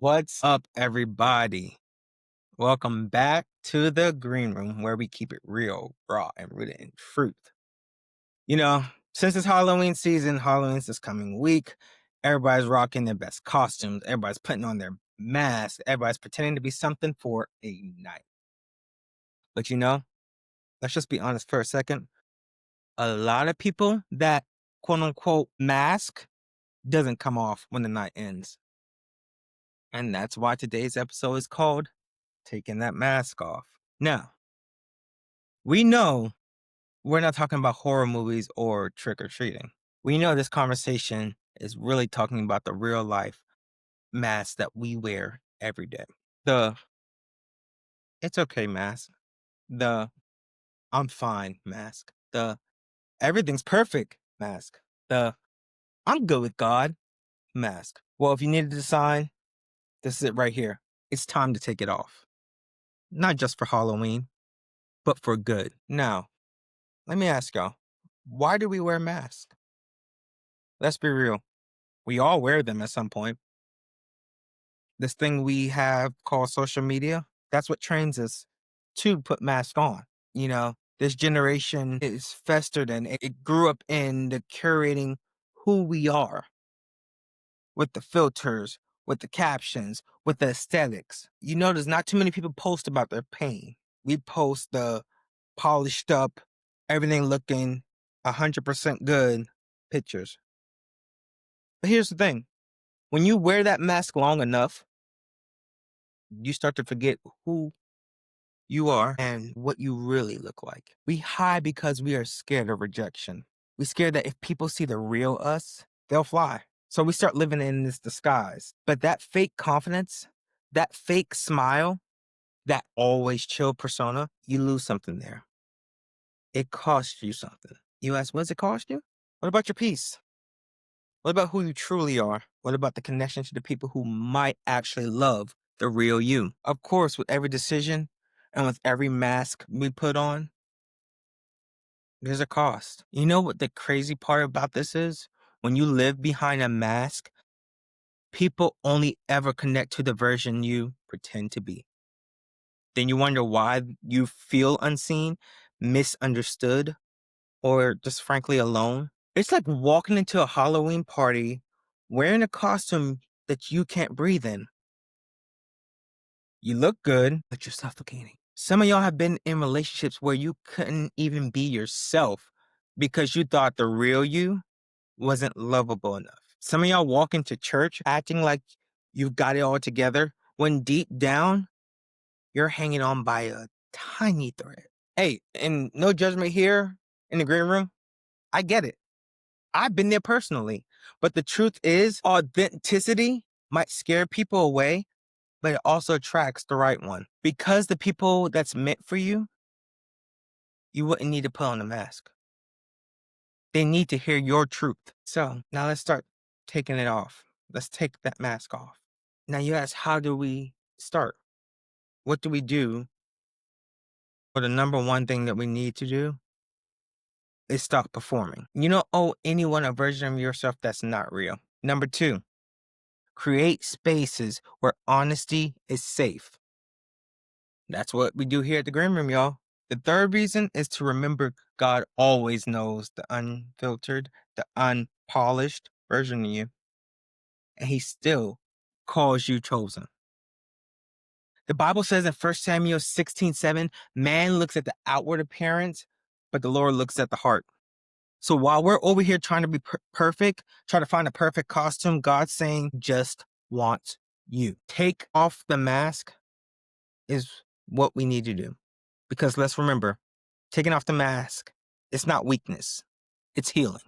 What's up, everybody? Welcome back to the green room where we keep it real, raw, and rooted in truth. You know, since it's Halloween season, Halloween's this coming week. Everybody's rocking their best costumes. Everybody's putting on their masks. Everybody's pretending to be something for a night. But let's just be honest for a second. A lot of people that quote unquote mask doesn't come off when the night ends. And that's why today's episode is called Taking That Mask Off. Now, we know we're not talking about horror movies or trick or treating. We know this conversation is really talking about the real life mask that we wear every day. The it's okay mask, the I'm fine mask, the everything's perfect mask, the I'm good with God mask. Well, if you needed a sign, this is it right here. It's time to take it off. Not just for Halloween, but for good. Now, let me ask y'all, why do we wear masks? Let's be real. We all wear them at some point. This thing we have called social media, that's what trains us to put masks on. This generation is festered and it grew up in the curating who we are with the filters, with the captions, with the aesthetics. There's not too many people post about their pain. We post the polished up, everything looking 100% good pictures. But here's the thing. When you wear that mask long enough, you start to forget who you are and what you really look like. We hide because we are scared of rejection. We're scared that if people see the real us, they'll fly. So we start living in this disguise. But that fake confidence, that fake smile, that always chill persona, you lose something there. It costs you something. You ask, what does it cost you? What about your peace? What about who you truly are? What about the connection to the people who might actually love the real you? Of course, with every decision and with every mask we put on, there's a cost. You know what the crazy part about this is? When you live behind a mask, people only ever connect to the version you pretend to be. Then you wonder why you feel unseen, misunderstood, or just frankly alone. It's like walking into a Halloween party wearing a costume that you can't breathe in. You look good, but you're suffocating. Some of y'all have been in relationships where you couldn't even be yourself because you thought the real you wasn't lovable enough. Some of y'all walk into church acting like you've got it all together when deep down, you're hanging on by a tiny thread. Hey, and no judgment here in the green room. I get it. I've been there personally. But the truth is, authenticity might scare people away, but it also attracts the right one. Because the people that's meant for you, you wouldn't need to put on a mask. They need to hear your truth. So now let's start taking it off. Let's take that mask off. Now you ask, how do we start? What do we do? Well, the number one thing that we need to do is stop performing. You don't owe anyone a version of yourself that's not real. Number two, create spaces where honesty is safe. That's what we do here at the Green Room, y'all. The third reason is to remember God always knows the unfiltered, the unpolished version of you. And he still calls you chosen. The Bible says in 1 Samuel 16:7, man looks at the outward appearance, but the Lord looks at the heart. So while we're over here trying to be perfect, trying to find a perfect costume, God's saying just wants you. Take off the mask is what we need to do. Because let's remember, taking off the mask, it's not weakness, it's healing.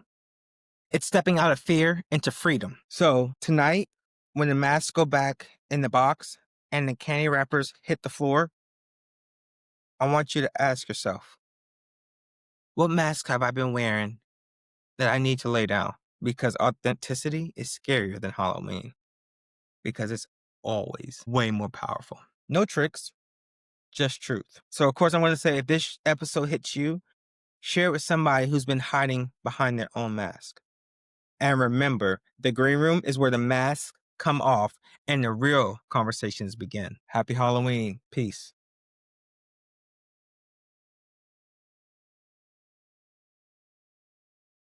It's stepping out of fear into freedom. So tonight, when the masks go back in the box and the candy wrappers hit the floor, I want you to ask yourself, what mask have I been wearing that I need to lay down? Because authenticity is scarier than Halloween. Because it's always way more powerful. No tricks, just truth. So, of course, I'm going to say if this episode hits you, share it with somebody who's been hiding behind their own mask. And remember, the green room is where the masks come off and the real conversations begin. Happy Halloween. Peace.